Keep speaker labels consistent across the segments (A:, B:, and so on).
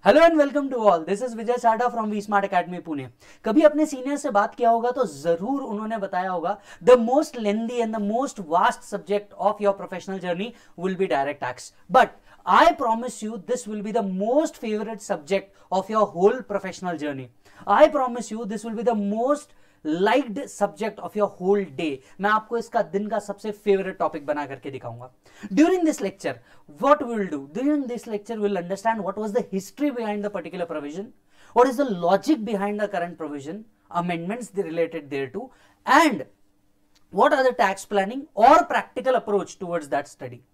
A: Hello and welcome to all, this is Vijay Sada from V Smart Academy Pune. कभी अपने senior से बात किया होगा तो जरूर उन्होंने बताया होगा the most lengthy and the most vast subject of your professional journey will be direct tax, but I promise you this will be the most favorite subject of your whole professional journey. I promise you this will be the most liked subject of your whole day. मैं आपको इसका दिन का सबसे favorite topic बना करके दिखाऊंगा. During this lecture, what we will do? During this lecture, we will understand what was the history behind the particular provision, what is the logic behind the current provision, amendments related thereto, and what are the tax planning or practical approach towards that study.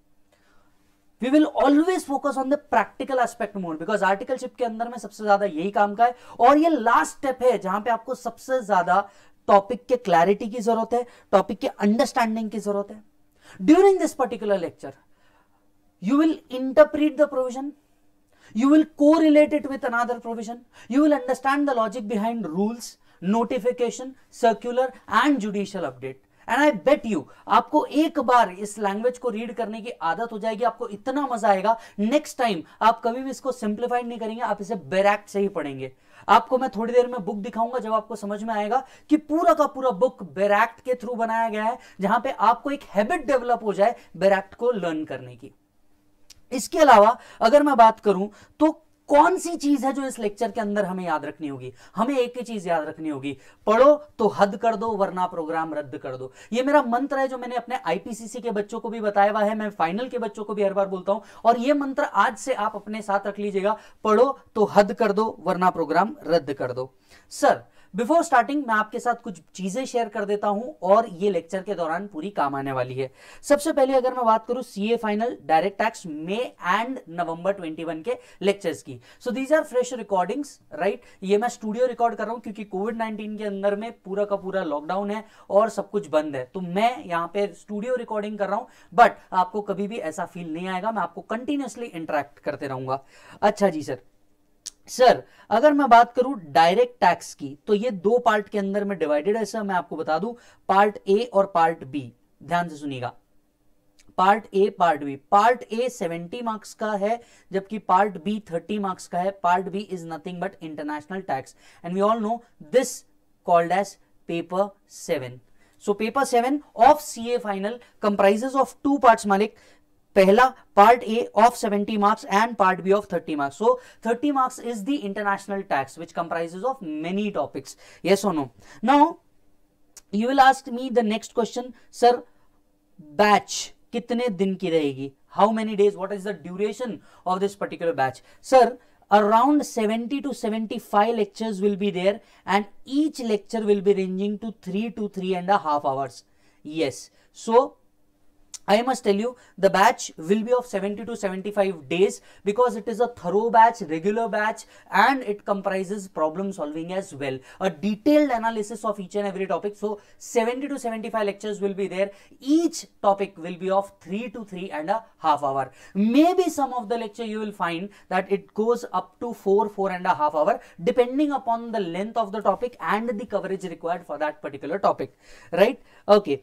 A: We will always focus on the practical aspect more because articleship के अंदर में सबसे ज्यादा यही काम का है और ये लास्ट स्टेप है जहां पे आपको सबसे ज्यादा टॉपिक के क्लैरिटी की जरूरत है, टॉपिक के अंडरस्टैंडिंग की जरूरत है. During this particular lecture you will interpret the provision, you will correlate it with another provision, you will understand the logic behind rules, notification, circular and judicial update. And I bet you आपको एक बार इस language को read करने की आदत हो जाएगी, आपको इतना मजा आएगा, नेक्स्ट टाइम आप कभी भी इसको सिंप्लीफाइड नहीं करेंगे, आप इसे बैरैक्ट से ही पढ़ेंगे. आपको मैं थोड़ी देर में बुक दिखाऊंगा जब आपको समझ में आएगा कि पूरा का पूरा बुक बैरैक्ट के थ्रू बनाया गया है, जहां पे आपको एक हैबिट डेवलप हो जाए बैरैक्ट को लर्न करने की. इसके अलावा अगर मैं बात करूं तो कौन सी चीज है जो इस लेक्चर के अंदर हमें याद रखनी होगी? हमें एक ही चीज याद रखनी होगी, पढ़ो तो हद कर दो वरना प्रोग्राम रद्द कर दो. ये मेरा मंत्र है जो मैंने अपने आईपीसीसी के बच्चों को भी बताया हुआ है, मैं फाइनल के बच्चों को भी हर बार बोलता हूं और ये मंत्र आज से आप अपने साथ रख लीजिएगा, पढ़ो तो हद कर दो वरना प्रोग्राम रद्द कर दो. सर बिफोर स्टार्टिंग मैं आपके साथ कुछ चीजें शेयर कर देता हूं और ये लेक्चर के दौरान पूरी काम आने वाली है. सबसे पहले अगर मैं बात करूं CA final, direct tax May and November 21 के लेक्चर्स की, so these are fresh recordings, right. ये मैं स्टूडियो रिकॉर्ड कर रहा हूं क्योंकि कोविड-19 के अंदर में पूरा का पूरा लॉकडाउन है और सब कुछ बंद है, तो मैं यहां पे स्टूडियो रिकॉर्डिंग कर रहा हूं, बट आपको कभी भी ऐसा फील नहीं आएगा, मैं आपको कंटिन्यूअसली इंटरेक्ट करते रहूंगा. अच्छा जी सर अगर मैं बात करूं डायरेक्ट टैक्स की तो ये दो पार्ट के अंदर में डिवाइडेड है सर. मैं आपको बता दूं पार्ट ए और पार्ट बी, ध्यान से सुनिएगा. Part A part B, part A 70 marks का है जबकि पार्ट बी 30 मार्क्स का है. Part B is nothing but international tax and we all know this called as paper 7. So paper 7 of CA final comprises of two parts मालिक. पहला part A of 70 marks and part B of 30 marks. So 30 marks is the international tax which comprises of many topics. Yes और no? Now you will ask me the next question, sir batch कितने दिन की रहेगी? How many days? What is the duration of this particular batch? Sir around 70 to 75 lectures will be there and each lecture will be ranging to 3 to 3.5 hours. Yes, so I must tell you the batch will be of 70 to 75 days because it is a thorough batch, regular batch, and it comprises problem solving as well, a detailed analysis of each and every topic. So 70 to 75 lectures will be there. Each topic will be of 3 to 3.5 hour. Maybe some of the lecture you will find that it goes up to 4.5 hour depending upon the length of the topic and the coverage required for that particular topic, right? Okay.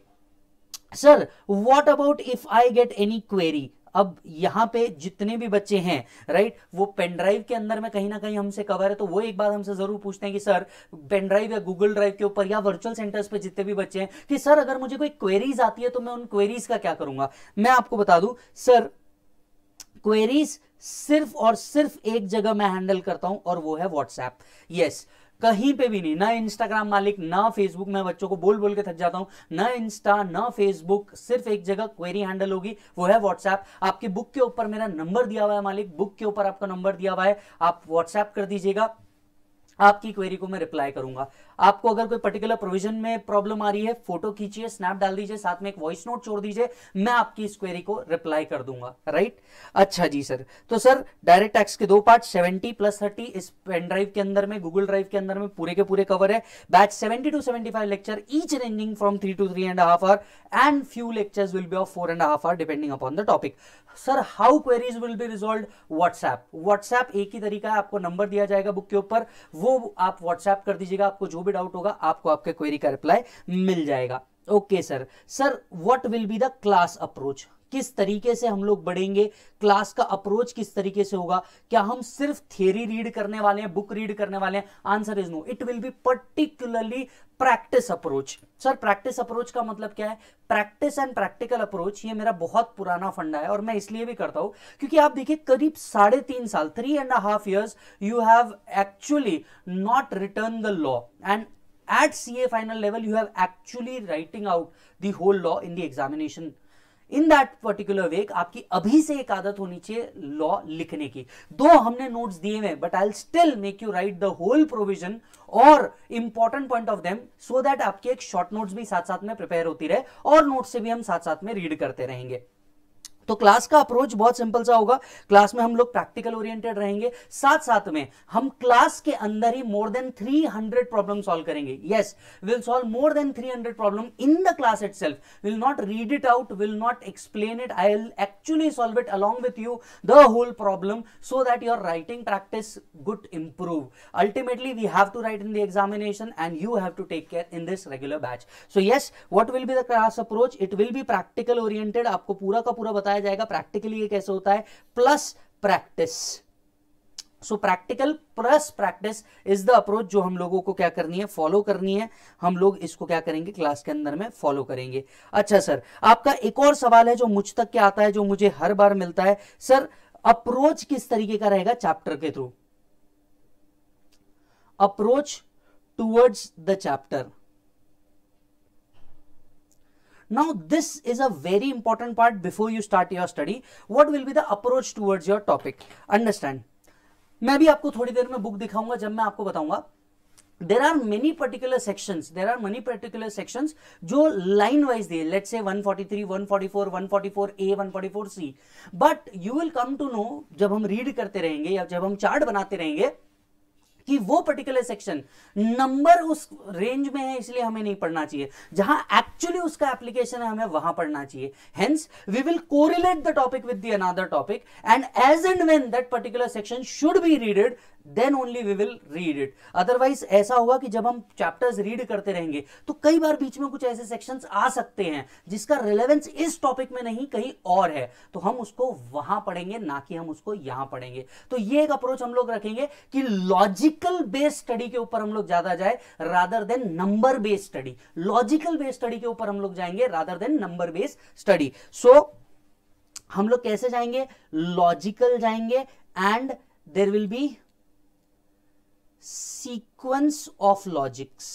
A: Sir what about if I get any query? अब यहां पे जितने भी बच्चे हैं, right, वो pen drive के अंदर में कहीं ना कहीं हमसे कवर है, तो वो एक बात हमसे जरूर पूछते हैं कि सर पेन ड्राइव या गूगल ड्राइव के ऊपर या वर्चुअल सेंटर्स पे जितने भी बच्चे हैं कि सर अगर मुझे कोई क्वेरीज आती है तो मैं उन क्वेरीज का क्या करूंगा? मैं आपको बता दूं सर क्वेरीज सिर्फ और सिर्फ एक जगह मैं हैंडल करता हूं और वो है व्हाट्सएप. यस, कहीं पे भी नहीं, ना इंस्टाग्राम मालिक ना फेसबुक. मैं बच्चों को बोल बोल के थक जाता हूं, ना इंस्टा ना फेसबुक, सिर्फ एक जगह क्वेरी हैंडल होगी, वो है व्हाट्सएप. आपकी बुक के ऊपर मेरा नंबर दिया हुआ है मालिक, बुक के ऊपर आपका नंबर दिया हुआ है, आप व्हाट्सएप कर दीजिएगा, आपकी क्वेरी को मैं रिप्लाई करूंगा. आपको अगर कोई पर्टिकुलर प्रोविजन में प्रॉब्लम आ रही है, फोटो खींचिए, स्नैप डाल दीजिए, साथ में एक वॉइस नोट छोड़ दीजिए, मैं आपकी इस क्वेरी को रिप्लाई कर दूंगा, राइट. अच्छा जी सर, तो सर डायरेक्ट टैक्स के दो पार्ट 70 + 30 इस पेन ड्राइव के अंदर में, गूगल ड्राइव के अंदर में पूरे के पूरे कवर है. Batch 70 to 75 lecture, each ranging from 3 to 3.5 hour and few lectures will be of 4.5 hour depending upon the topic. Sir how queries will be resolved? WhatsApp एक ही तरीका है, आपको नंबर दिया जाएगा बुक के ऊपर, वो आप व्हाट्सएप कर दीजिएगा, आपको जो भी डाउट होगा आपको आपके क्वेरी का रिप्लाई मिल जाएगा. Okay sir what will be the class approach? किस तरीके से हम लोग बढ़ेंगे, क्लास का अप्रोच किस तरीके से होगा, क्या हम सिर्फ थियरी रीड करने वाले हैं, बुक रीड करने वाले हैं? Answer is no, it will be particularly practice approach. Sir practice approach का मतलब क्या है? प्रैक्टिस एंड प्रैक्टिकल अप्रोच, ये मेरा बहुत पुराना फंडा है और मैं इसलिए भी करता हूं क्योंकि आप देखिए करीब 3.5 साल, 3.5 years you have actually not written the law, and at CA final level you have actually writing out the whole law in the examination in that particular way. आपकी अभी से एक आदत होनी चाहिए लॉ लिखने की। दो हमने नोट्स दिए हुए, but I still make you write the whole provision और important point of them, so that आपके एक शॉर्ट नोट्स भी साथ साथ में प्रिपेयर होती रहे और नोट्स से भी हम साथ साथ में रीड करते रहेंगे। तो क्लास का अप्रोच बहुत सिंपल सा होगा। क्लास में हम लोग प्रैक्टिकल ओरिएंटेड रहेंगे, साथ साथ में हम क्लास के अंदर ही मोर देन 300 प्रॉब्लम सॉल्व करेंगे। Yes, will solve more than 300 problem in the class itself, will not read it out, will not explain it, I will actually solve it along with you the whole problem, so that your writing practice could improve. Ultimately we have to write in the examination and you have to take care in this regular batch. So yes, what will be the class approach? It will be practical oriented, आपको पूरा का पूरा बताया जाएगा practically ये कैसे होता है, plus practice. So practical plus practice is the approach जो हम लोगों को क्या करनी है, फॉलो करनी है। हम लोग इसको क्या करेंगे, क्लास के अंदर में फॉलो करेंगे। अच्छा सर, आपका एक और सवाल है जो मुझ तक क्या आता है, जो मुझे हर बार मिलता है, सर अप्रोच किस तरीके का रहेगा चैप्टर के through? Approach towards the chapter. Now this is a very important part before you start your study. What will be the approach towards your topic? Understand? मैं भी आपको थोड़ी देर में बुक दिखाऊंगा जब मैं आपको बताऊंगा। There are many particular sections जो line wise दिए, let's say 143, 144, 144A, 144C, but you will come to know जब हम read करते रहेंगे या जब हम चार्ट बनाते रहेंगे कि वो पर्टिकुलर सेक्शन नंबर उस रेंज में है, इसलिए हमें नहीं पढ़ना चाहिए। जहां एक्चुअली उसका एप्लीकेशन है हमें वहां पढ़ना चाहिए। Hence we will correlate the topic with the another topic, and as and when that particular section should be readed then only we will read it. Otherwise ऐसा होगा कि जब हम चैप्टर्स रीड करते रहेंगे तो कई बार बीच में कुछ ऐसे सेक्शंस आ सकते हैं जिसका रिलेवेंस इस टॉपिक में नहीं कहीं और है, तो हम उसको वहां पढ़ेंगे, ना कि हम उसको यहां पढ़ेंगे। तो ये एक अप्रोच हम लोग रखेंगे कि लॉजिकल बेस्ड स्टडी के ऊपर हम लोग ज्यादा जाए rather than number based study. Logical based study के ऊपर हम लोग जाएंगे rather than number based study. So हम लोग कैसे जाएंगे? लॉजिकल जाएंगे, and there will be sequence of logics.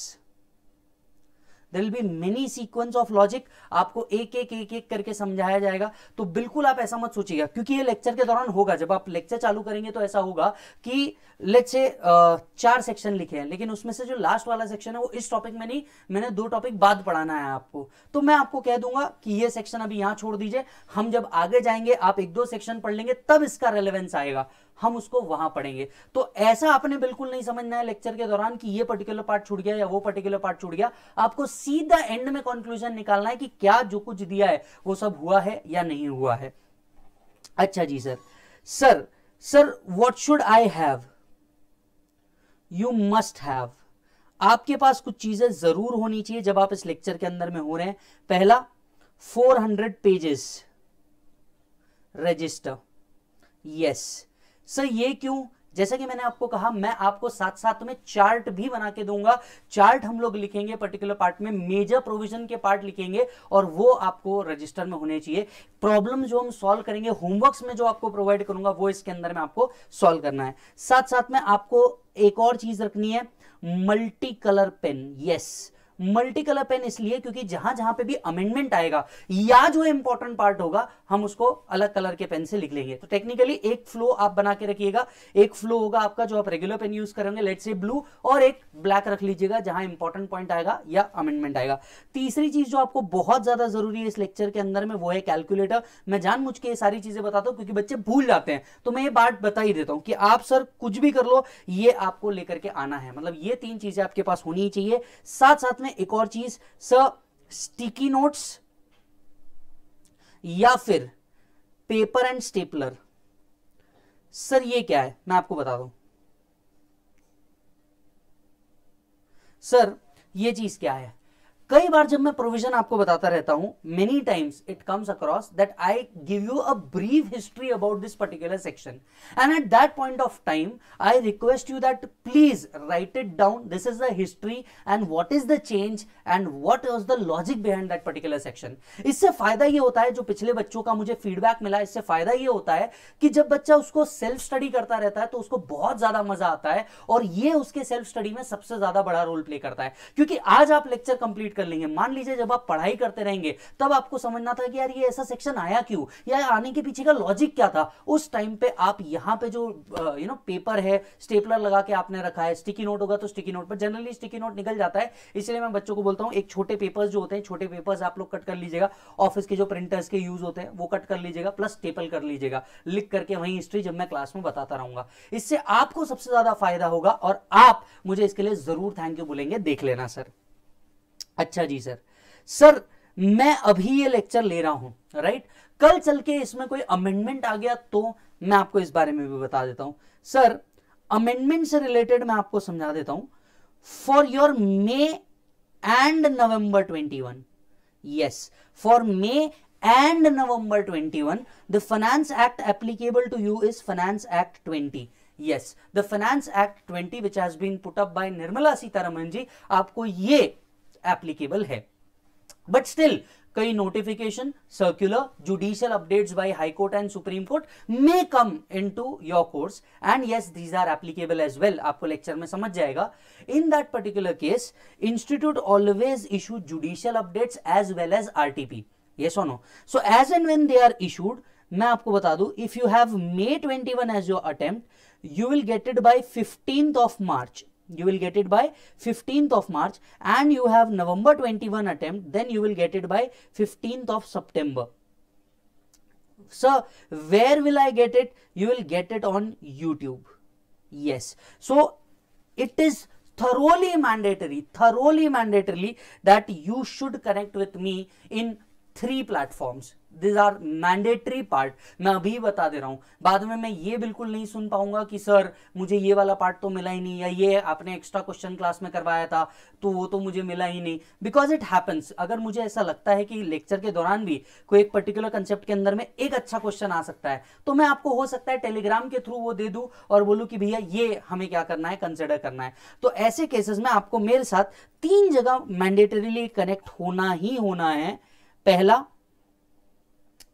A: There will be many sequence of logic. आपको एक एक करके समझाया जाएगा। तो बिल्कुल आप ऐसा मत सोचिएगा, क्योंकि ये लेक्चर के दौरान होगा। जब आप लेक्चर चालू करेंगे तो ऐसा होगा कि लेट्स से 4 सेक्शन लिखे हैं, लेकिन उसमें से जो लास्ट वाला सेक्शन है वो इस टॉपिक में नहीं, मैंने 2 टॉपिक बाद पढ़ाना है आपको। तो मैं आपको कह दूंगा कि ये सेक्शन अभी यहां छोड़ दीजिए, हम जब आगे जाएंगे आप 1-2 सेक्शन पढ़ लेंगे, तब इसका रेलेवेंस आएगा, हम उसको वहां पढ़ेंगे। तो ऐसा आपने बिल्कुल नहीं समझना है लेक्चर के दौरान कि ये पर्टिकुलर पार्ट छूट गया या वो पर्टिकुलर पार्ट छूट गया। आपको सीधा एंड में कंक्लूजन निकालना है कि क्या जो कुछ दिया है वो सब हुआ है या नहीं हुआ है। अच्छा जी sir what should I have? You must have, आपके पास कुछ चीजें जरूर होनी चाहिए जब आप इस लेक्चर के अंदर में हो रहे हैं। पहला, 400 पेजेस रजिस्टर। यस सर, ये क्यों? जैसा कि मैंने आपको कहा, मैं आपको साथ साथ में चार्ट भी बना के दूंगा। चार्ट हम लोग लिखेंगे पर्टिकुलर पार्ट में, मेजर प्रोविजन के पार्ट लिखेंगे और वो आपको रजिस्टर में होने चाहिए। प्रॉब्लम जो हम सॉल्व करेंगे, होमवर्क्स में जो आपको प्रोवाइड करूंगा वो इसके अंदर में आपको सॉल्व करना है। साथ साथ में आपको एक और चीज रखनी है, multi colour pen. Yes, multi colour pen इसलिए क्योंकि जहां जहां पे भी अमेंडमेंट आएगा या जो इंपॉर्टेंट पार्ट होगा हम उसको अलग कलर के पेन से लिख लेंगे। तो टेक्निकली एक फ्लो आप बना के रखिएगा। एक फ्लो होगा आपका जो आप रेगुलर पेन यूज करेंगे, लेट्स से ब्लू, और एक ब्लैक रख लीजिएगा जहां इंपॉर्टेंट पॉइंट आएगा या अमेंडमेंट आएगा। तीसरी चीज जो आपको बहुत ज्यादा जरूरी है इस लेक्चर के अंदर में, वो है कैलकुलेटर। मैं जानबूझ के ये सारी चीजें बताता हूं क्योंकि बच्चे भूल जाते हैं, तो मैं ये बात बता ही देता हूं कि आप सर कुछ भी कर लो, ये आपको लेकर के आना है। मतलब ये 3 चीजें आपके पास होनी ही चाहिए। साथ साथ में एक और चीज, सर स्टिकी नोट्स या फिर पेपर एंड स्टेपलर। सर ये क्या है, मैं आपको बता दूं। सर ये चीज क्या है? कई बार जब मैं प्रोविजन आपको बताता रहता हूं, many times it comes across that I give you a brief history about this particular section, and at that point of time I request you that please right it down, this is the history and what is the change and what was the logic behind that particular section. इससे फायदा ये होता है, जो पिछले बच्चों का मुझे फीडबैक मिला, इससे फायदा ये होता है कि जब बच्चा उसको सेल्फ स्टडी करता रहता है तो उसको बहुत ज्यादा मजा आता है, और ये उसके सेल्फ स्टडी में सबसे ज्यादा बड़ा रोल प्ले करता है। क्योंकि आज आप लेक्चर कंप्लीट कर लेंगे, मान लीजिए जब आप पढ़ाई करते रहेंगे तब आपको समझना था कि यार ये ऐसा सेक्शन आया क्यों, या आने के पीछे का लॉजिक क्या था, उस टाइम पे आप यहां पे जो पेपर है, स्टेपलर लगा के आपने रखा है, स्टिकी नोट होगा तो स्टिकी नोट पर, जनरली स्टिकी नोट निकल जाता है, इसलिए मैं बच्चों को बोलता हूं एक छोटे पेपर्स जो होते हैं, छोटे पेपर्स आप लोग कट कर लीजिएगा, ऑफिस के जो प्रिंटर्स के यूज होते हैं वो कट कर लीजिएगा, प्लस स्टेपल कर लीजिएगा, लिख करके वही हिस्ट्री जब मैं क्लास में बताता रहूंगा, इससे आपको सबसे ज्यादा फायदा होगा और आप मुझे इसके लिए जरूर थैंक यू बोलेंगे, देख लेना सर। अच्छा जी सर मैं अभी ये लेक्चर ले रहा हूं, राइट, कल चल के इसमें कोई अमेंडमेंट आ गया तो मैं आपको इस बारे में भी बता देता हूं। सर अमेंडमेंट से रिलेटेड मैं आपको समझा देता हूं, for your may and November 21, yes, for may and November 21, the Finance Act applicable to you is Finance Act 20. Yes, the Finance Act 20 which has been put up by Nirmala Sitharaman ji, आपको ये applicable है। But still, कई notification, circular, judicial updates by High Court and Supreme Court may come into your course, and yes, these are applicable as well. आपको lecture में समझ जाएगा। In that particular case, Institute always issue judicial updates as well as RTP. Yes or no? So as and when they are issued, मैं आपको बता दूं, if you have May 21 as your attempt, you will get it by 15th of March. You will get it by 15th of March, and you have November 21 attempt, then you will get it by 15th of September. So where will I get it? You will get it on YouTube. Yes. So it is thoroughly mandatorily that you should connect with me in 3 platforms. These are mandatory part. मैं अभी बता दे रहा हूं, बाद में मैं ये बिल्कुल नहीं सुन पाऊंगा कि सर मुझे ये वाला पार्ट तो मिला ही नहीं, या ये आपने एक्स्ट्रा क्वेश्चन क्लास में करवाया था तो वो तो मुझे मिला ही नहीं, बिकॉज इट हैपन्स। अगर मुझे ऐसा लगता है कि लेक्चर के दौरान भी कोई एक पर्टिकुलर कंसेप्ट के अंदर में एक अच्छा क्वेश्चन आ सकता है, तो मैं आपको हो सकता है टेलीग्राम के थ्रू वो दे दूं और बोलूं कि भैया ये हमें क्या करना है, कंसिडर करना है। तो ऐसे केसेस में आपको मेरे साथ 3 जगह मैंडेटरीली कनेक्ट होना ही होना है। पहला,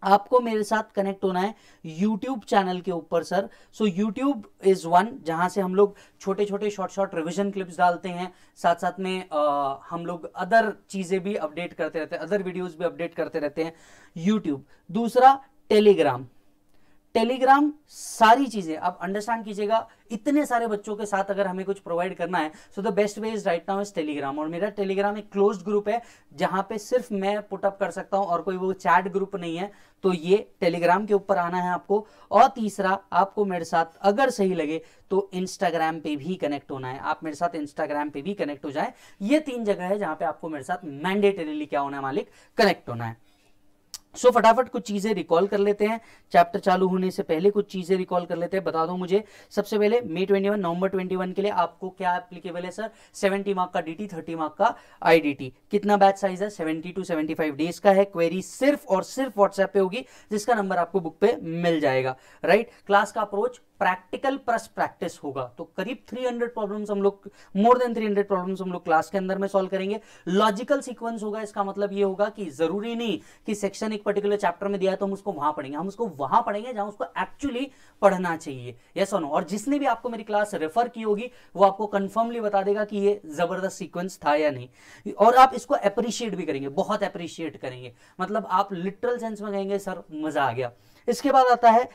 A: आपको मेरे साथ कनेक्ट होना है YouTube चैनल के ऊपर sir. So YouTube is one, जहां से हम लोग छोटे छोटे शॉर्ट रिवीजन क्लिप्स डालते हैं, साथ साथ में हम लोग अदर चीजें भी अपडेट करते रहते हैं, अदर वीडियोस भी अपडेट करते रहते हैं YouTube। दूसरा टेलीग्राम सारी चीजें आप अंडरस्टैंड कीजिएगा, इतने सारे बच्चों के साथ अगर हमें कुछ प्रोवाइड करना है, so the best way is right now is Telegram. और मेरा टेलीग्राम एक क्लोज्ड ग्रुप है जहां पे सिर्फ मैं पुटअप कर सकता हूं और कोई वो चैट ग्रुप नहीं है, तो ये टेलीग्राम के ऊपर आना है आपको। और तीसरा, आपको मेरे साथ अगर सही लगे तो इंस्टाग्राम पे भी कनेक्ट होना है, आप मेरे साथ इंस्टाग्राम पे भी कनेक्ट हो जाए। ये 3 जगह है जहां पे आपको मेरे साथ मैंडेटरीली क्या होना है मालिक, कनेक्ट होना है। सो फटाफट कुछ चीजें रिकॉल कर लेते हैं, चैप्टर चालू होने से पहले कुछ चीजें रिकॉल कर लेते हैं। बता दो मुझे सबसे पहले मे 21 नवंबर 21 के लिए आपको क्या एप्लीकेबल है सर? 70 मार्क का DT, 30 मार्क का IDT। कितना बैच साइज है? 70 to 75 डेज का है। क्वेरी सिर्फ और सिर्फ व्हाट्सएप पे होगी, जिसका नंबर आपको बुक पे मिल जाएगा, राइट। क्लास का अप्रोच प्रैक्टिकल प्लस प्रैक्टिस होगा, तो करीब 300 प्रॉब्लम्स हम लोग, मोर देन 300 प्रॉब्लम्स हम लोग क्लास के अंदर में सॉल्व करेंगे। लॉजिकल सीक्वेंस होगा, इसका मतलब ये होगा कि जरूरी नहीं कि सेक्शन एक पर्टिकुलर चैप्टर में दिया है तो हम उसको वहां पढ़ेंगे, हम उसको वहां पढ़ेंगे जहां उसको एक्चुअली पढ़ना चाहिए। यस और नो? और जिसने भी आपको मेरी क्लास रेफर की होगी वो आपको कंफर्मली बता देगा कि ये जबरदस्त सीक्वेंस था या नहीं, और आप इसको अप्रिशिएट भी करेंगे, बहुत अप्रिशिएट करेंगे, मतलब आप लिटरल सेंस में कहेंगे सर मजा आ गया। इसके बाद आता है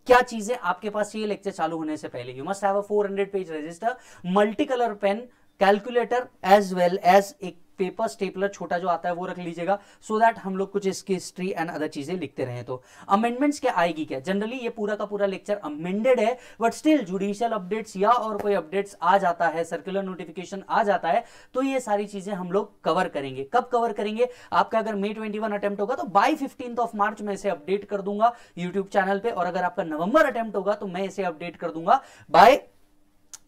A: क्या चीजें आपके पास चाहिए लेक्चर चालू होने से पहले। You must have a 400 page register, multi colour pen, calculator as well as एक पेपर स्टेपलर छोटा जो आता है वो रख लीजिएगा, सो दैट हम लोग कुछ इसकी हिस्ट्री एंड अदर चीजें लिखते रहें। तो अमेंडमेंट्स क्या आएगी क्या? जनरली ये पूरा का पूरा लेक्चर अमेंडेड है, बट स्टिल जुडिशियल अपडेट्स या और कोई अपडेट्स आ जाता है, सर्कुलर नोटिफिकेशन आ जाता है, तो ये सारी चीजें हम लोग कवर करेंगे। कब कवर करेंगे? आपका अगर May 21 अटेम्प्ट होगा तो बाय 15th of March मैं इसे अपडेट कर दूंगा यूट्यूब चैनल पे, और अगर आपका नवंबर अटेम्प्ट होगा तो मैं इसे अपडेट कर दूंगा बाय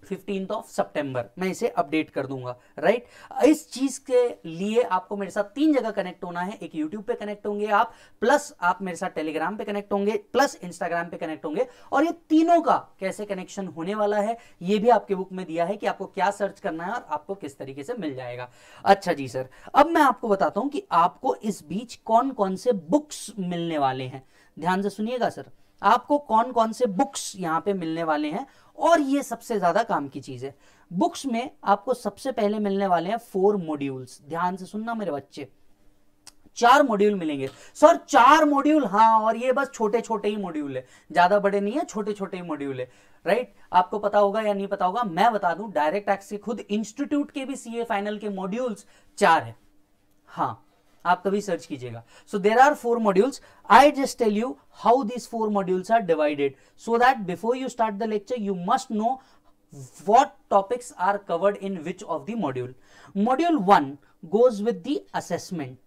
A: 15th ऑफ सितंबर, मैं इसे अपडेट कर दूंगा, राइट। इस चीज के लिए आपको मेरे साथ 3 जगह कनेक्ट होना है। एक यूट्यूब पे कनेक्ट होंगे आप, प्लस आप मेरे साथ टेलीग्राम पे कनेक्ट होंगे, प्लस इंस्टाग्राम पे कनेक्ट होंगे। और ये तीनों का कैसे कनेक्शन होने वाला है ये भी आपके बुक में दिया है कि आपको क्या सर्च करना है और आपको किस तरीके से मिल जाएगा। अच्छा जी सर, अब मैं आपको बताता हूं कि आपको इस बीच कौन कौन से बुक्स मिलने वाले हैं। ध्यान से सुनिएगा सर, आपको कौन कौन से बुक्स यहां पे मिलने वाले हैं, और ये सबसे ज्यादा काम की चीज है। बुक्स में आपको सबसे पहले मिलने वाले हैं 4 मॉड्यूल्स। ध्यान से सुनना मेरे बच्चे, 4 मॉड्यूल मिलेंगे सर, 4 मॉड्यूल, हाँ, और ये बस छोटे छोटे ही मॉड्यूल है, ज्यादा बड़े नहीं है, छोटे छोटे ही मॉड्यूल है, राइट। आपको पता होगा या नहीं पता होगा, मैं बता दूं, डायरेक्ट टैक्स के खुद इंस्टीट्यूट के भी सीए फाइनल के मॉड्यूल्स 4 है, हाँ, आप कभी सर्च कीजिएगा। So there are 4 modules. I just tell you how this 4 modules are divided, so that before you start the lecture you must know what topics are covered in which of the module. Module 1 goes with the assessment.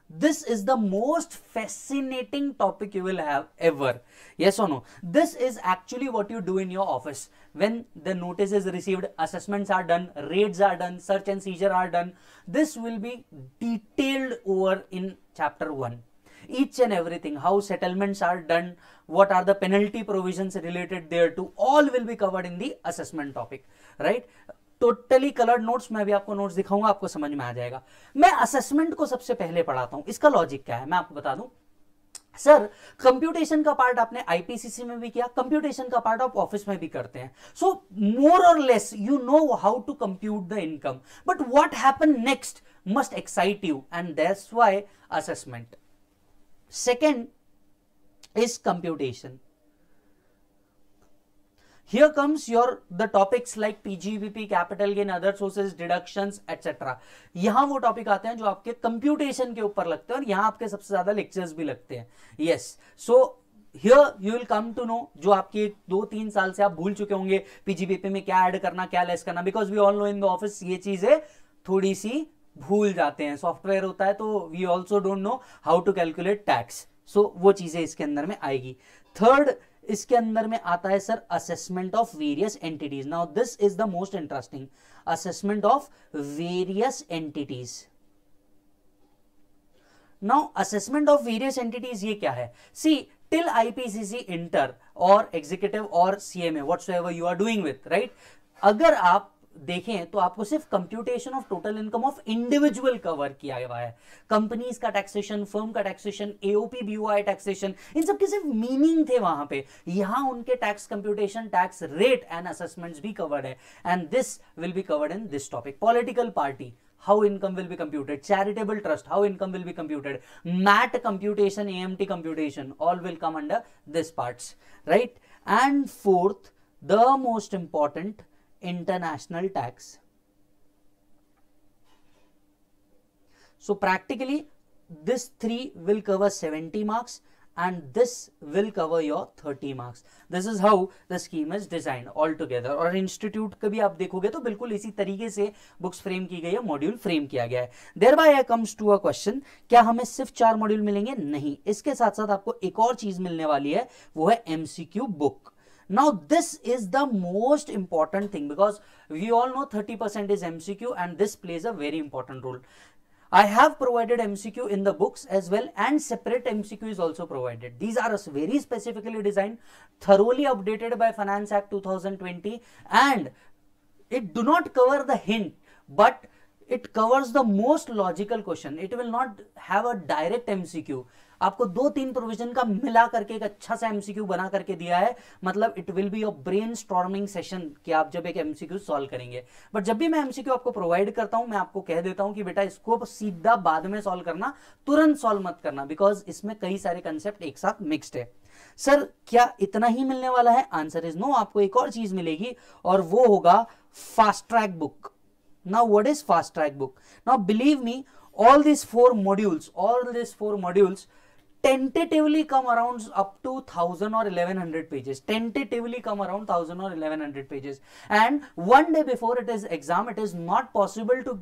A: This is the most fascinating topic you will have ever. Yes or no? This is actually what you do in your office. When the notice is received, assessments are done, raids are done, search and seizure are done. This will be detailed over in chapter 1. Each and everything, how settlements are done, what are the penalty provisions related thereto, all will be covered in the assessment topic, right? Totally coloured notes, मैं भी आपको notes दिखाऊंगा, आपको समझ में आ जाएगा। मैं assessment को सबसे पहले पढ़ाता हूं, इसका लॉजिक क्या है मैं आपको बता दूं। सर, कंप्यूटेशन का पार्ट आपने आईपीसीसी में भी किया, कंप्यूटेशन का पार्ट आप ऑफिस में भी करते हैं, सो मोर और less you know how to compute the income, but what happen next must excite you, and that's why assessment. Second is computation. Here comes the topics like PGBP, capital gain, other sources, deductions, etc. यहां वो topic आते हैं जो आपके computation के ऊपर लगते हैं और यहां आपके सबसे ज्यादा लेक्चर्स भी लगते हैं। Yes, so here you will come to know, जो आपके 2-3 साल से आप भूल चुके होंगे पीजीबीपी में क्या ऐड करना क्या लेस करना, because we all know in the office ये चीजें थोड़ी सी भूल जाते हैं, सॉफ्टवेयर होता है तो we also don't know how to calculate tax, so वो चीजें इसके अंदर में आएगी। थर्ड इसके अंदर में आता है sir assessment of various entities. Now this is the most interesting, assessment of various entities. Now assessment of various entities ये क्या है? सी, टिल आईपीसीसी इंटर और एग्जीक्यूटिव और CMA whatsoever you are doing with, right, अगर आप देखें तो आपको सिर्फ computation of total income of individual cover किया हुआ है। कंपनीज का टैक्सेशन, फर्म का टैक्सेशन, एओपी बीओआई टैक्सेशन, इन सब के सिर्फ मीनिंग थे वहां पे, यहां उनके tax computation, tax rate and assessments भी कवर्ड है, and this will be covered in this topic. Political party, how income will be computed, charitable trust, how income will be computed, MAT computation, AMT computation, all will come under this parts, right? And fourth, the most important, international tax. So practically this 3 will cover 70 marks and this will cover your 30 marks. This is how the scheme is designed all together. और institute का भी आप देखोगे तो बिल्कुल इसी तरीके से बुक्स फ्रेम की गई है, मॉड्यूल फ्रेम किया गया है। Thereby comes to a question, क्या हमें सिर्फ 4 मॉड्यूल मिलेंगे? नहीं, इसके साथ साथ आपको एक और चीज मिलने वाली है, वो है MCQ book. Now this is the most important thing because we all know 30% is MCQ and this plays a very important role. I have provided MCQ in the books as well and separate MCQ is also provided. These are very specifically designed, thoroughly updated by Finance Act 2020 and it do not cover the hint but it covers the most logical question. It will not have a direct MCQ. आपको 2-3 provision का मिला करके एक अच्छा सा MCQ बना करके दिया है, मतलब it will be your brain storming session कि आप जब एक एमसीक्यू सॉल्व करेंगे। बट जब भी मैं एमसीक्यू आपको प्रोवाइड करता हूं मैं आपको कह देता हूं कि बेटा इसको सीधा बाद में सॉल्व करना, तुरंत सॉल्व मत करना, बिकॉज इसमें कई सारे कंसेप्ट एक साथ मिक्स्ड है। सर क्या इतना ही मिलने वाला है? आंसर इज नो, आपको एक और चीज मिलेगी और वो होगा fast track book. Now what is fast track book? Now believe me, all these 4 modules tentatively come around up to 1000 or 1100 pages. Tentatively come around 1000 or 1100 pages. And one day before it is exam, it is not possible to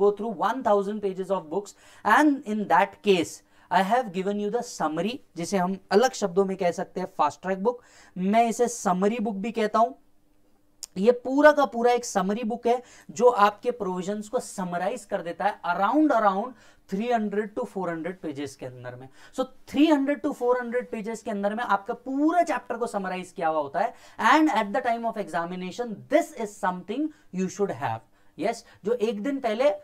A: go through 1000 pages of books. And in that case, I have given you the summary, जिसे हम अलग शब्दों में कह सकते हैं fast track book, मैं इसे समरी बुक भी कहता हूं। ये पूरा का पूरा एक समरी बुक है जो आपके प्रोविजंस को समराइज कर देता है अराउंड 300 to 400 पेजेस के अंदर में। सो 300 to 400 पेजेस के अंदर में आपका पूरा चैप्टर को समराइज किया हुआ होता है, and at the time of examination this is something you should have. Yes, जो एक दिन पहले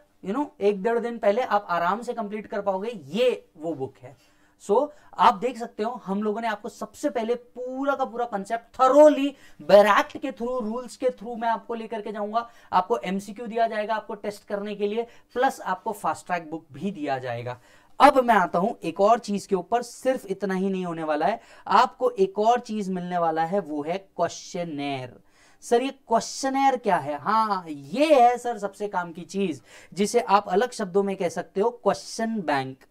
A: एक डेढ़ दिन पहले आप आराम से कंप्लीट कर पाओगे, ये वो बुक है। सो आप देख सकते हो हम लोगों ने आपको सबसे पहले पूरा का पूरा कंसेप्ट थरोली बैरैक्ट के थ्रू, रूल्स के थ्रू मैं आपको लेकर के जाऊंगा। आपको एमसीक्यू दिया जाएगा आपको टेस्ट करने के लिए, प्लस आपको फास्ट ट्रैक बुक भी दिया जाएगा। अब मैं आता हूं एक और चीज के ऊपर, सिर्फ इतना ही नहीं होने वाला है, आपको एक और चीज मिलने वाला है, वो है क्वेश्चनेयर। सर ये क्वेश्चनेयर क्या है? हाँ, ये है सर सबसे काम की चीज, जिसे आप अलग शब्दों में कह सकते हो question bank.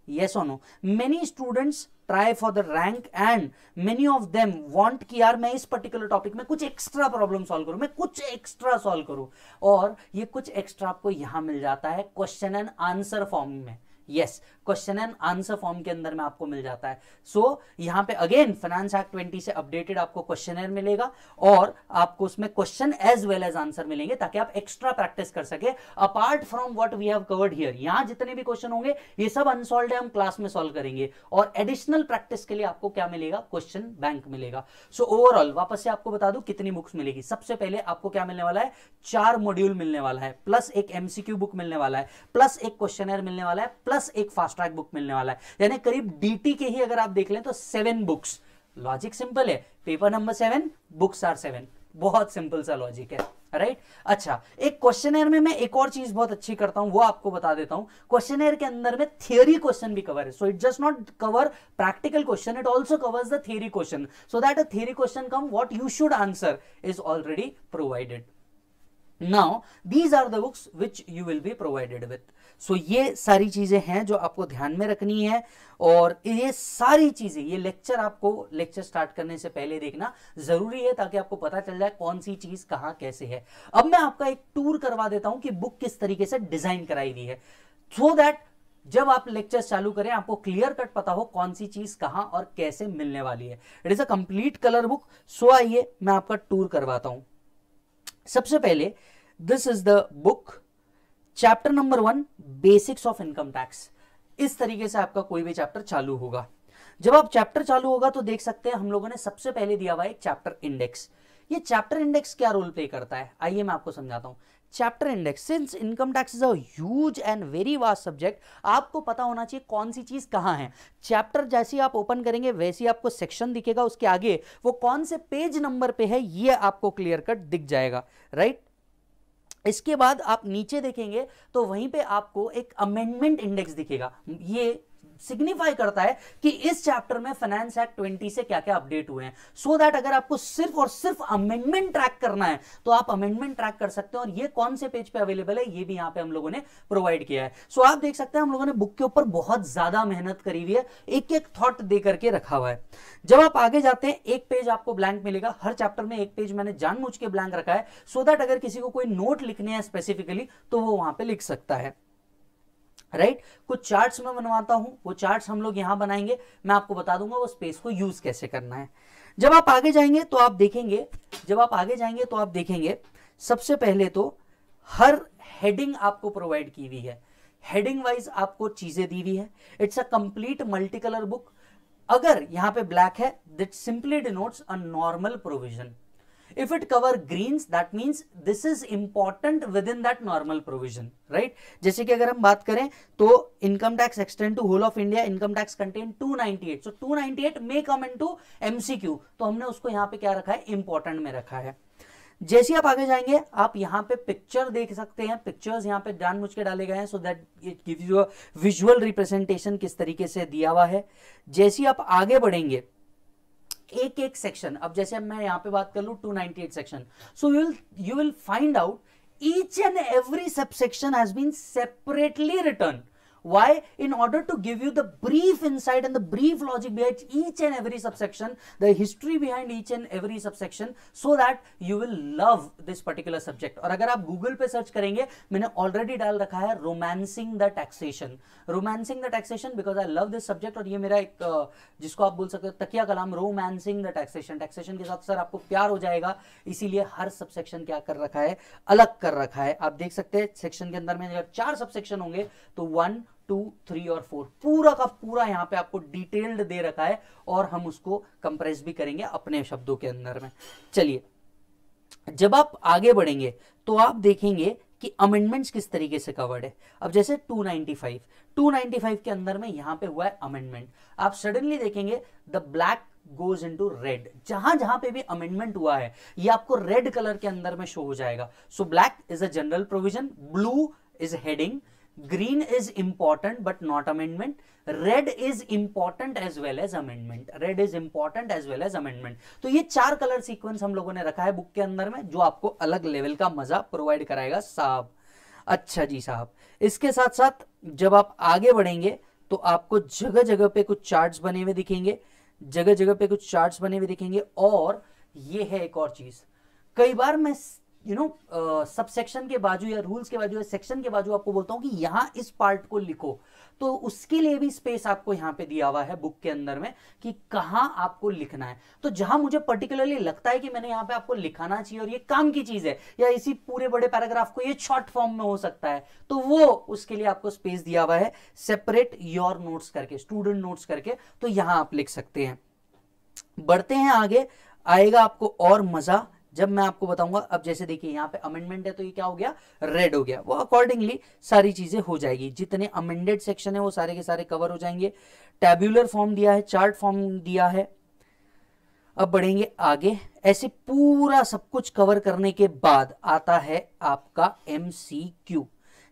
A: Yes or no? Many students try for the rank and many of them want कि यार मैं इस पर्टिकुलर टॉपिक में कुछ एक्स्ट्रा प्रॉब्लम सॉल्व करूं, मैं कुछ एक्स्ट्रा सॉल्व करूं, और ये कुछ एक्स्ट्रा आपको यहां मिल जाता है क्वेश्चन एंड आंसर फॉर्म में। Yes, question and answer form के अंदर में आपको मिल जाता है। सो यहां पे अगेन फाइनेंस एक्ट 20 से अपडेटेड आपको क्वेश्चनर मिलेगा, और आपको उसमें question as well as answer मिलेंगे, ताकि आप एक्स्ट्रा प्रैक्टिस कर सके apart from what we have covered here. यहां जितने भी क्वेश्चन होंगे ये सब अनसॉल्व्ड है, हम क्लास में सॉल्व करेंगे, और एडिशनल प्रैक्टिस के लिए आपको क्या मिलेगा? क्वेश्चन बैंक मिलेगा। सो ओवरऑल वापस से आपको बता दूं कितनी बुक्स मिलेगी। सबसे पहले आपको क्या मिलने वाला है? 4 मॉड्यूल मिलने वाला है, प्लस एक एमसीक्यू बुक मिलने वाला है, प्लस एक क्वेश्चनर मिलने वाला है, प्लस एक फास्ट ट्रैक बुक मिलने वाला है। यानी करीब डीटी के ही अगर आप देख लें तो 7 बुक्स। लॉजिक सिंपल है, पेपर नंबर 7, बुक्स आर 7, बहुत सिंपल सा लॉजिक है, राइट? अच्छा, एक क्वेश्चनर में मैं एक और चीज बहुत अच्छी करता हूं, वो आपको बता देता हूं। क्वेश्चनर के अंदर में थियरी क्वेश्चन भी कवर है, so it just not cover practical question, it also covers the theory question, so that a theory question come what you should answer is already provided. Now these are the books which you will be provided with. So ये सारी चीजें हैं जो आपको ध्यान में रखनी है, और ये सारी चीजें, ये लेक्चर आपको लेक्चर स्टार्ट करने से पहले देखना जरूरी है, ताकि आपको पता चल जाए कौन सी चीज कहां कैसे है। अब मैं आपका एक टूर करवा देता हूं कि बुक किस तरीके से डिजाइन कराई हुई है, सो दैट जब आप लेक्चर चालू करें आपको क्लियर कट पता हो कौन सी चीज कहां और कैसे मिलने वाली है। It is a complete colour book. So आइए मैं आपका टूर करवाता हूं। सबसे पहले this is the book, chapter number 1, basics of income tax. इस तरीके से आपका कोई भी चैप्टर चालू होगा। जब आप चैप्टर चालू होगा तो देख सकते हैं हम लोगों ने सबसे पहले दिया हुआ है एक चैप्टर इंडेक्स। ये चैप्टर इंडेक्स क्या रोल प्ले करता है, आइए मैं आपको समझाता हूं। Chapter index, since income tax is a huge and very vast subject, आपको पता होना चाहिए कौन सी चीज कहां है। चैप्टर जैसे ही आप ओपन करेंगे वैसे ही आपको सेक्शन दिखेगा, उसके आगे वो कौन से पेज नंबर पे है ये आपको क्लियर कट दिख जाएगा, राइट? इसके बाद आप नीचे देखेंगे तो वहीं पे आपको एक अमेंडमेंट इंडेक्स दिखेगा। ये सिग्निफाई करता है कि इस चैप्टर में फाइनेंस एक्ट 20 से क्या क्या अपडेट हुए हैं, सो दैट अगर आपको सिर्फ और सिर्फ अमेंडमेंट ट्रैक करना है तो आप अमेंडमेंट ट्रैक कर सकते हैं, और ये कौन से पेज पे अवेलेबल है ये भी यहां पे हम लोगों ने प्रोवाइड किया है। सो आप देख सकते हैं हम लोगों ने बुक के ऊपर बहुत ज्यादा मेहनत करी हुई है, एक एक थॉट दे करके रखा हुआ है। जब आप आगे जाते हैं एक पेज आपको ब्लैंक मिलेगा, हर चैप्टर में एक पेज मैंने जानबूझ के ब्लैंक रखा है, सो दैट अगर किसी को कोई नोट लिखने हैं स्पेसिफिकली तो वो वहां पे लिख सकता है, राइट? कुछ चार्ट्स में बनवाता हूं, वो चार्ट्स हम लोग यहां बनाएंगे, मैं आपको बता दूंगा वो स्पेस को यूज कैसे करना है। जब आप आगे जाएंगे तो आप देखेंगे सबसे पहले तो हर हेडिंग आपको प्रोवाइड की हुई है, हेडिंग वाइज आपको चीजें दी हुई है। It's a complete multi colour book. अगर यहां पे ब्लैक है that simply denotes a normal provision. If it cover greens, that means this is important within that normal provision, right? जैसे कि अगर हम बात करें तो income tax extend to whole of India, income tax contain 298, so 298 may come into MCQ, तो हमने उसको यहाँ पे क्या रखा है, important में रखा है। जैसे आप आगे जाएंगे आप यहाँ पे पिक्चर देख सकते हैं, पिक्चर्स यहाँ पे जानबूझ के डाले गए हैं so that it gives you a visual representation किस तरीके से दिया हुआ है। जैसे आप आगे बढ़ेंगे एक एक सेक्शन, अब जैसे मैं यहां पे बात कर लूं 298 section, so you will find out each and every subsection has been separately written. Why? In order to give you the brief insight and the brief logic behind each and every subsection, the history behind each and every subsection, so that you will love this particular subject. और अगर आप Google पे search करेंगे, मैंने already डाल रखा है romancing the taxation, romancing the taxation, because I love this subject, और ये मेरा एक जिसको आप बोल सकते हो तकिया कलाम, रोमांसिंग द टैक्सेशन, टैक्सेशन के साथ सर आपको प्यार हो जाएगा, इसीलिए हर सबसेक्शन क्या कर रखा है, अलग कर रखा है। आप देख सकते हैं सेक्शन के अंदर में अगर 4 सबसेक्शन होंगे तो 1, 2, 3 और 4 पूरा का पूरा यहां पे आपको डिटेल्ड दे रखा है, और हम उसको कंप्रेस भी करेंगे अपने शब्दों के अंदर में। चलिए, जब आप आगे बढ़ेंगे तो आप देखेंगे कि अमेंडमेंट्स किस तरीके से कवर्ड है। अब जैसे 295 के अंदर में यहां पे हुआ है अमेंडमेंट, आप सडनली देखेंगे the black goes into red, जहां जहां पे भी अमेंडमेंट हुआ है ये आपको रेड कलर के अंदर में शो हो जाएगा। So black is a general provision, blue is heading, green is important but not amendment, red is important as well as amendment, red is important as well as amendment। तो ये 4 colour sequence हम लोगों ने रखा है book के अंदर में, जो आपको अलग लेवल का मजा प्रोवाइड कराएगा साहब। अच्छा जी साहब, इसके साथ साथ जब आप आगे बढ़ेंगे तो आपको जगह जगह पे कुछ चार्ट्स बने हुए दिखेंगे, जगह जगह पे कुछ चार्ट्स बने हुए दिखेंगे। और ये है एक और चीज, कई बार मैं सबसेक्शन के बाजू या रूल्स के बाजू या सेक्शन के बाजू आपको बोलता हूं कि यहां इस पार्ट को लिखो, तो उसके लिए भी स्पेस आपको यहां पे दिया हुआ है बुक के अंदर में कि कहां आपको लिखना है। तो जहां मुझे पर्टिकुलरली लगता है कि मैंने यहां पे आपको लिखाना चाहिए और ये काम की चीज है, या इसी पूरे बड़े पैराग्राफ को ये शॉर्ट फॉर्म में हो सकता है, तो वो उसके लिए आपको स्पेस दिया हुआ है सेपरेट योर नोट्स करके, स्टूडेंट नोट्स करके, तो यहां आप लिख सकते हैं। बढ़ते हैं आगे, आएगा आपको और मजा जब मैं आपको बताऊंगा। अब जैसे देखिए यहां पे अमेंडमेंट है तो ये क्या हो गया, रेड हो गया, वो अकॉर्डिंगली सारी चीजें हो जाएगी, जितने अमेंडेड सेक्शन है वो सारे के सारे कवर हो जाएंगे। टैब्यूलर फॉर्म दिया है, चार्ट फॉर्म दिया है। अब बढ़ेंगे आगे, ऐसे पूरा सब कुछ कवर करने के बाद आता है आपका MCQ।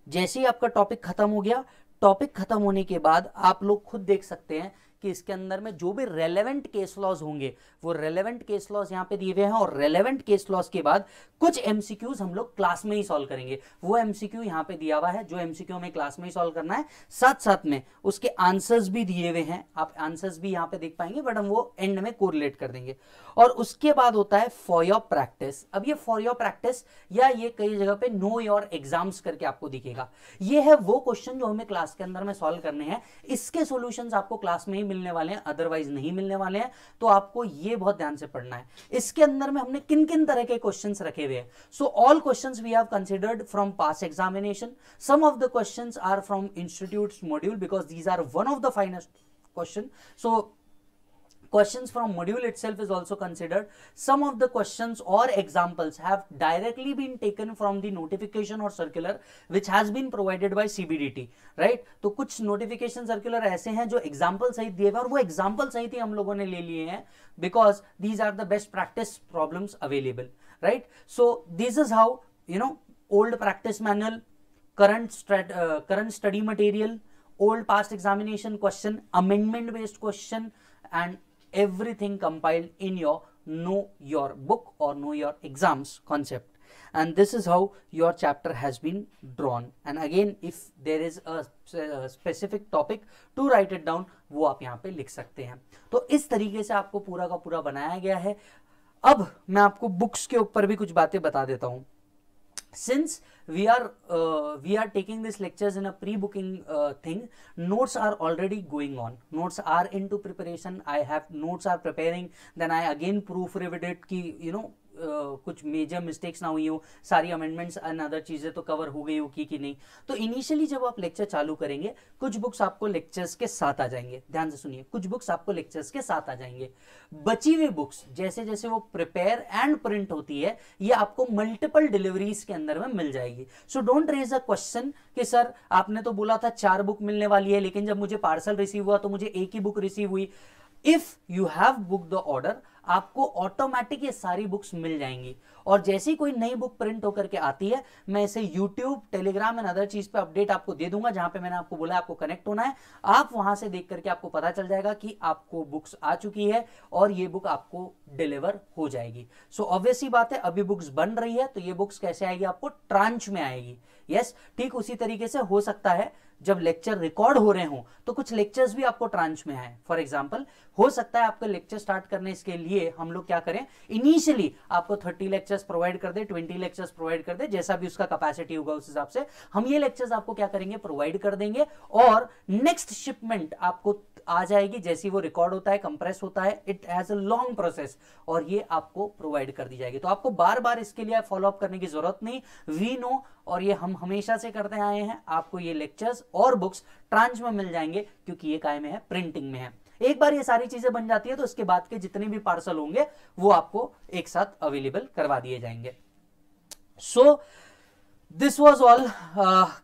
A: जैसे ही आपका टॉपिक खत्म हो गया, टॉपिक खत्म होने के बाद आप लोग खुद देख सकते हैं कि इसके अंदर में जो भी रेलेवेंट केस लॉज होंगे वो रेलेवेंट केस लॉज यहां पे दिए हुए हैं, और रेलेवेंट केस लॉज के बाद कुछ एमसीक्यूज हम लोग क्लास में ही सॉल्व करेंगे। वो एमसीक्यू यहां पे दिया हुआ है जो एमसीक्यू हमें क्लास में ही सॉल्व करना है, साथ साथ में उसके आंसर्स भी दिए हुए हैं, आप आंसर्स भी यहां पे देख पाएंगे, बट हम वो एंड में कोरिलेट कर देंगे। और उसके बाद होता है फॉर योर प्रैक्टिस। अब ये फॉर योर प्रैक्टिस या ये कई जगह पे नो योर एग्जाम्स करके आपको दिखेगा, ये है वो क्वेश्चन जो हमें क्लास के अंदर में सॉल्व करने हैं। इसके सॉल्यूशंस आपको क्लास में ही मिलने वाले हैं, अदरवाइज नहीं मिलने वाले हैं, तो आपको ये बहुत ध्यान से पढ़ना है। इसके अंदर में हमने किन किन तरह के क्वेश्चंस रखे हुए हैं। So all questions we have considered from past examination, some of the questions are from institutes module because these are one of the finest question. So questions from module itself is also considered. Some of the questions or examples have directly been taken from the notification or circular which has been provided by CBDT, right? तो कुछ notification circular ऐसे हैं जो example सहित दिए हुए और वो example सहित ही हम लोगों ने ले लिए हैं because these are the best practice problems available, right? So this is how, you know, old practice manual, current study material, old past examination question, amendment based question, and everything compiled in your know your book or know your exams concept. And this is how your chapter has been drawn. And again, if there is a specific topic to write it down, वो आप यहाँ पे लिख सकते हैं। तो इस तरीके से आपको पूरा का पूरा बनाया गया है। अब मैं आपको बुक्स के ऊपर भी कुछ बातें बता देता हूँ। Since we are taking these lectures in a pre-booking thing, notes are already going on, notes are into preparation, I have notes are preparing, then I again proofread it कि you know कुछ major mistakes ना हुई हो, सारी amendments and other चीजें तो cover हो गई हो कि नहीं। तो इनिशियली जब आप लेक्चर चालू करेंगे कुछ बुक्स आपको लेक्चर्स के साथ आ जाएंगे, ध्यान से सुनिए, कुछ बुक्स आपको लेक्चर्स के साथ आ जाएंगे। बची हुई बुक्स जैसे जैसे वो प्रिपेयर एंड प्रिंट होती है ये आपको मल्टीपल डिलीवरीज के अंदर में मिल जाएगी। So don't raise a question कि सर आपने तो बोला था 4 बुक मिलने वाली है लेकिन जब मुझे पार्सल रिसीव हुआ तो मुझे एक ही बुक रिसीव हुई। If you have book the order आपको ऑटोमेटिक ये सारी बुक्स मिल जाएंगी, और जैसे ही कोई नई बुक प्रिंट होकर के आती है मैं इसे यूट्यूब, टेलीग्राम एंड अदर चीज पे अपडेट आपको दे दूंगा, जहां पे मैंने आपको बोला आपको कनेक्ट होना है। आप वहां से देख करके आपको पता चल जाएगा कि आपको बुक्स आ चुकी है और ये बुक आपको डिलीवर हो जाएगी। सो ऑब्वियस ही बात है अभी बुक्स बन रही है तो ये बुक्स कैसे आएगी, आपको ट्रांच में आएगी। यस, ठीक उसी तरीके से हो सकता है जब लेक्चर रिकॉर्ड हो रहे हो तो कुछ लेक्चर्स भी आपको ट्रांच में आए। फॉर एग्जांपल हो सकता है आपका लेक्चर स्टार्ट करने इसके लिए हम लोग क्या करें, इनिशियली आपको 30 लेक्चर्स प्रोवाइड कर दे, 20 लेक्चर्स प्रोवाइड कर दे, जैसा भी उसका कैपेसिटी होगा उस हिसाब से हम ये लेक्चर्स आपको क्या करेंगे, प्रोवाइड कर देंगे। और नेक्स्ट शिपमेंट आपको आ जाएगी, जैसी वो रिकॉर्ड होता है, कंप्रेस होता है, it has a long process, और ये आपको प्रोवाइड कर दी जाएगी। तो आपको बार बार इसके लिए फॉलो अप करने की जरूरत नहीं, वी नो, और ये हम हमेशा से करते आए हैं। आपको ये लेक्चर्स और बुक्स ट्रांच में मिल जाएंगे, क्योंकि ये काय में है, प्रिंटिंग में है। एक बार ये सारी चीजें बन जाती है तो इसके बाद के जितने भी पार्सल होंगे वो आपको एक साथ अवेलेबल करवा दिए जाएंगे। सो this was all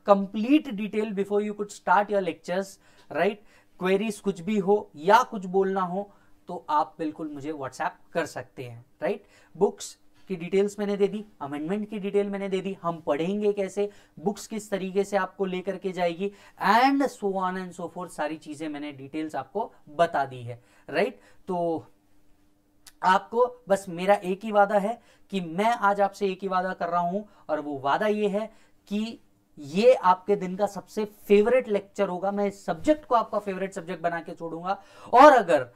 A: complete detail before you could start your lectures, right? queries कुछ भी हो या कुछ बोलना हो तो आप बिल्कुल मुझे व्हाट्सएप कर सकते हैं, राइट? बुक्स की डिटेल्स मैंने दे दी, अमेंडमेंट की डिटेल मैंने दे दी, हम पढ़ेंगे कैसे, बुक्स किस तरीके से आपको लेकर के जाएगी, and so on and so fourth, सारी चीजें मैंने डिटेल्स आपको बता दी है, राइट? तो आपको बस मेरा एक ही वादा है कि मैं आज आपसे एक ही वादा कर रहा हूं, और वो वादा ये है कि ये आपके दिन का सबसे फेवरेट लेक्चर होगा। मैं इस सब्जेक्ट को आपका फेवरेट सब्जेक्ट बना के छोड़ूंगा, और अगर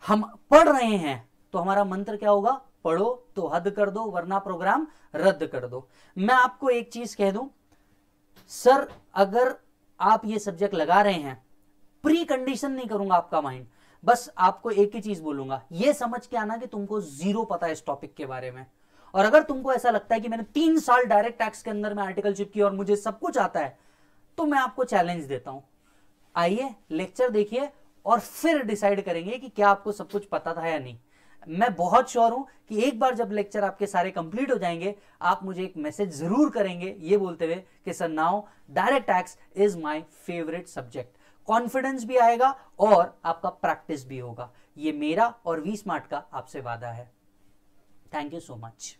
A: हम पढ़ रहे हैं तो हमारा मंत्र क्या होगा, पढ़ो तो हद कर दो, वरना प्रोग्राम रद्द कर दो। मैं आपको एक चीज कह दूं, सर अगर आप ये सब्जेक्ट लगा रहे हैं, प्री कंडीशन नहीं करूंगा आपका माइंड, बस आपको एक ही चीज बोलूंगा, ये समझ के आना कि तुमको जीरो पता है इस टॉपिक के बारे में। और अगर तुमको ऐसा लगता है कि मैंने 3 साल डायरेक्ट टैक्स के अंदर में आर्टिकलशिप की और मुझे सब कुछ आता है, तो मैं आपको चैलेंज देता हूं, आइए लेक्चर देखिए और फिर डिसाइड करेंगे कि क्या आपको सब कुछ पता था या नहीं। मैं बहुत श्योर हूं कि एक बार जब लेक्चर आपके सारे कंप्लीट हो जाएंगे, आप मुझे एक मैसेज जरूर करेंगे ये बोलते हुए कि sir now direct tax is my favourite subject. Confidence भी आएगा और आपका प्रैक्टिस भी होगा। ये मेरा और वी स्मार्ट का आपसे वादा है। Thank you so much.